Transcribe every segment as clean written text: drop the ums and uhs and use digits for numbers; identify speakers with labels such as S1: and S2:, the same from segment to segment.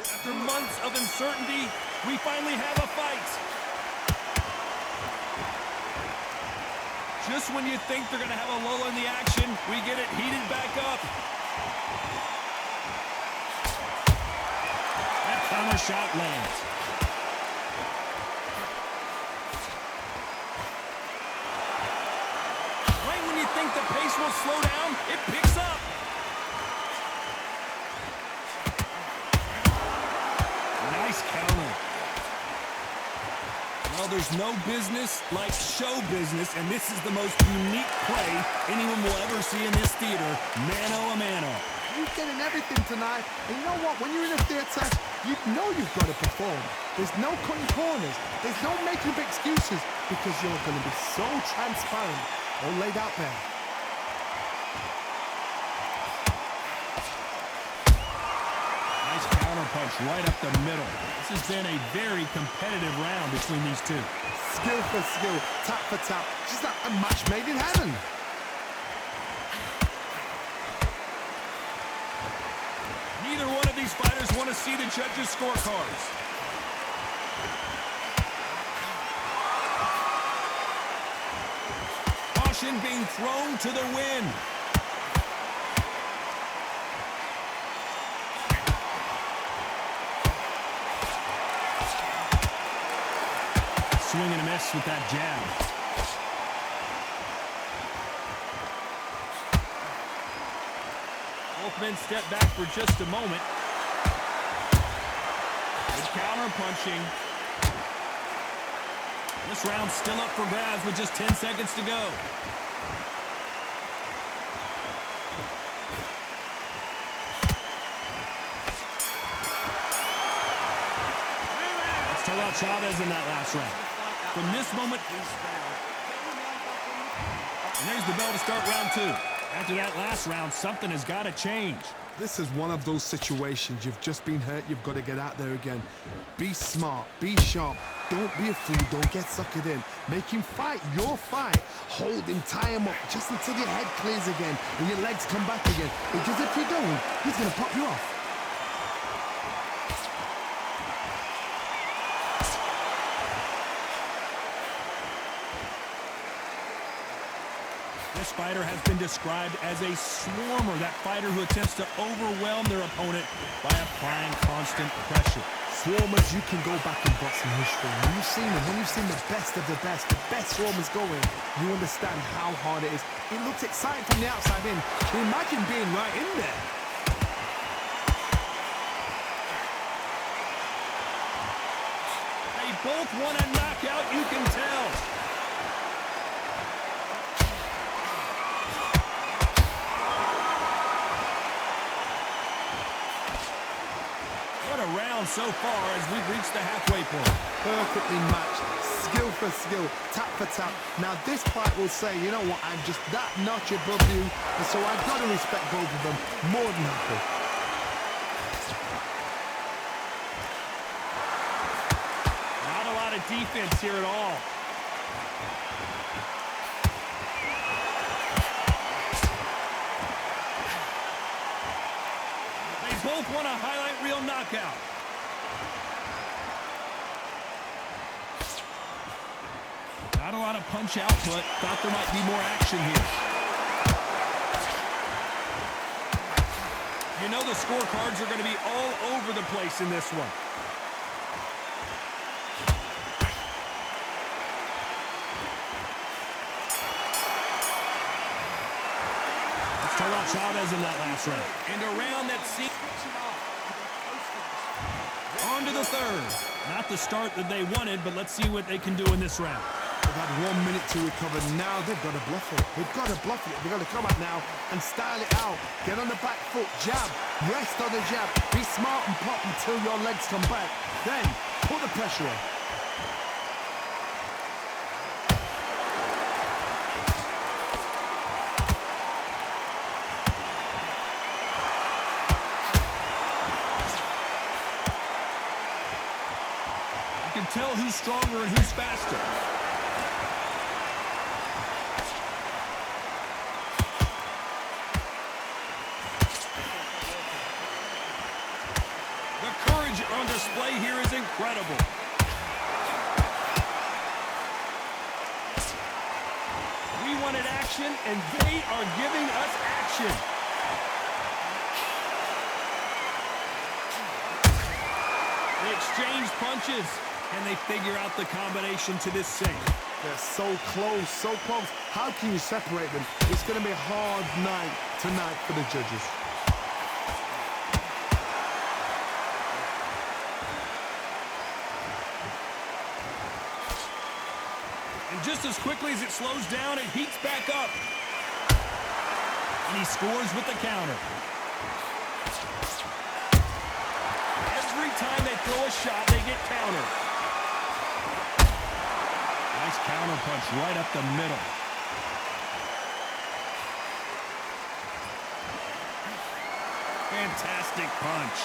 S1: After months of uncertainty, we finally have a fight. Just when you think they're going to have a lull in the action, we get it heated back up. That counter shot lands. Right when you think the pace will slow down, it picks up. Nice counter. Well, there's no business like show business, and this is the most unique play anyone will ever see in this theater, mano-a-mano.
S2: You're getting everything tonight, and you know what? When you're in a theater, you know you've got to perform. There's no cutting corners. There's no making up excuses, because you're going to be so transparent, all laid out there.
S1: Punch right up the middle. This has been a very competitive round between these two.
S2: Skill for skill, tap for tap, just like a match made in heaven.
S1: Neither one of these fighters want to see the judges' scorecards. Caution being thrown to the wind. Swing and a miss with that jab. Both men step back for just a moment. Good counter punching. This round's still up for grabs with just 10 seconds to go. Let's talk about Chavez in that last round. From this moment, and there's the bell to start round two. After that last round, something has got to change.
S2: This is one of those situations. You've just been hurt. You've got to get out there again. Be smart. Be sharp. Don't be a fool. Don't get suckered in. Make him fight your fight. Hold him. Tie him up just until your head clears again and your legs come back again. Because if you don't, he's going to pop you off.
S1: This fighter has been described as a swarmer, that fighter who attempts to overwhelm their opponent by applying constant pressure.
S2: Swarmers, you can go back in boxing history. When you've seen them, when you've seen the best of the best swarmers going, you understand how hard it is. It looks exciting from the outside in. Can you imagine being right in there?
S1: They both want a knockout, you can tell. Round so far as we've reached the halfway point.
S2: Perfectly matched, skill for skill, tap for tap. Now this fight will say, you know what, I'm just that notch above you, and so I've got to respect both of them more than happy.
S1: Not a lot of defense here at all. Both want a highlight reel knockout. Not a lot of punch output. Thought there might be more action here. You know the scorecards are going to be all over the place in this one. Let's talk about Chavez in that last round. And a round that seems... On to the third. Not the start that they wanted, but let's see what they can do in this round.
S2: They've had 1 minute to recover. Now they've got to bluff it. They've got to bluff it. They've got to come out now and style it out. Get on the back foot, jab, rest on the jab. Be smart and pop until your legs come back. Then put the pressure on.
S1: Tell who's stronger and who's faster. The courage range on display here is incredible. We wanted action, and they are giving us action. They exchange punches, and they figure out the combination to this sink.
S2: They're so close, so close. How can you separate them? It's going to be a hard night tonight for the judges.
S1: And just as quickly as it slows down, it heats back up. And he scores with the counter. Every time they throw a shot, they get countered. Nice counter punch right up the middle. Fantastic punch.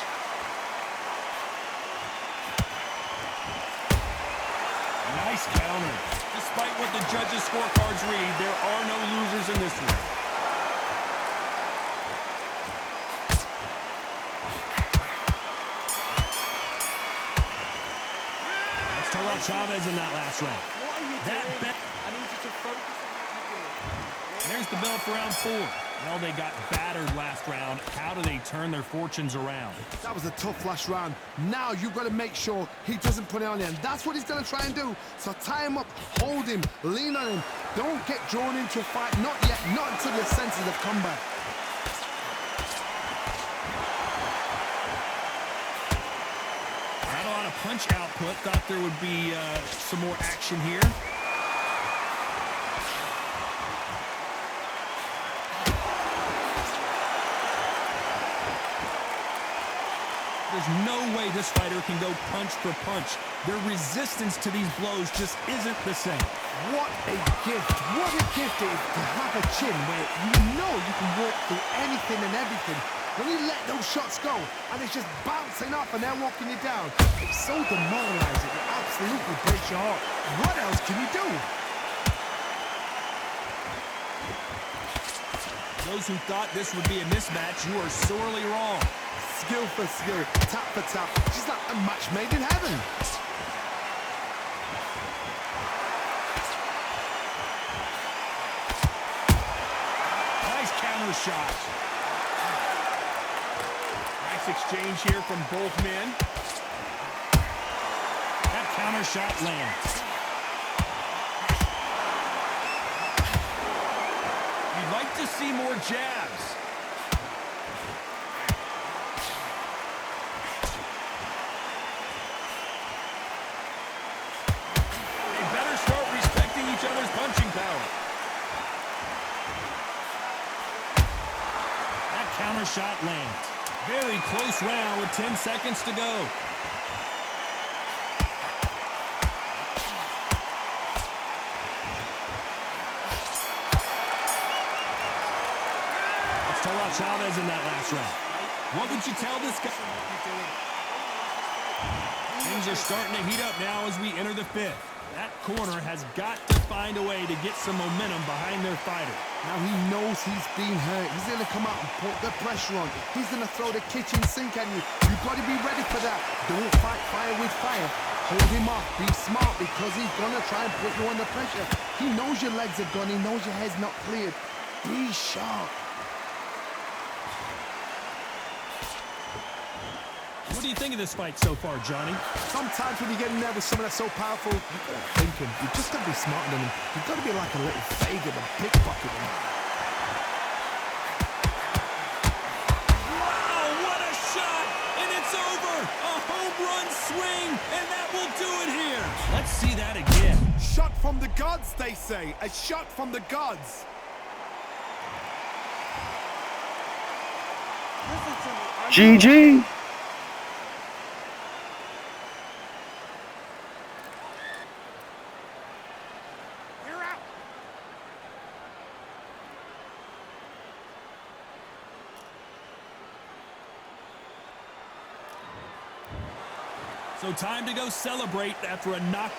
S1: Nice counter. Despite what the judges' scorecards read, there are no losers in this one. Let's talk about Chavez in that last round. There's the bell for round 4. Well, they got battered last round. How do they turn their fortunes around?
S2: That was a tough last round. Now you've got to make sure he doesn't put it on you, and that's what he's going to try and do. So tie him up, hold him, lean on him. Don't get drawn into a fight. Not yet. Not until your senses have come back.
S1: Not a lot of punch output. Thought there would be some more action here. There's no way this fighter can go punch for punch. Their resistance to these blows just isn't the same.
S2: What a gift. What a gift it is to have a chin where you know you can walk through anything and everything. When you let those shots go and it's just bouncing up and they're walking you down, it's so demoralizing. It absolutely breaks your heart. What else can you do?
S1: Those who thought this would be a mismatch, you are sorely wrong.
S2: Skill for skill, tap for tap. She's like a match made in heaven.
S1: Nice counter shot. Nice exchange here from both men. That counter shot lands. You'd like to see more jabs. Counter shot lands. Very close round with 10 seconds to go. Let's talk about Chavez in that last round. What would you tell this guy? Things are starting to heat up now as we enter the 5th. That corner has got to find a way to get some momentum behind their fighter.
S2: Now he knows he's been hurt. He's going to come out and put the pressure on. He's going to throw the kitchen sink at you. You've got to be ready for that. Don't fight fire with fire. Hold him off. Be smart because he's going to try and put you under pressure. He knows your legs are gone. He knows your head's not cleared. Be sharp.
S1: What do you think of this fight so far, Johnny?
S2: Sometimes when you get in there with someone that's so powerful, you've got to think him. You've just got to be smarter than him. You've got to be like a little Fagin, a pickpocket him.
S1: Wow, what a shot! And it's over! A home run swing, and that will do it here. Let's see that again.
S2: Shot from the gods, they say. A shot from the gods.
S3: GG.
S1: So time to go celebrate after a knock.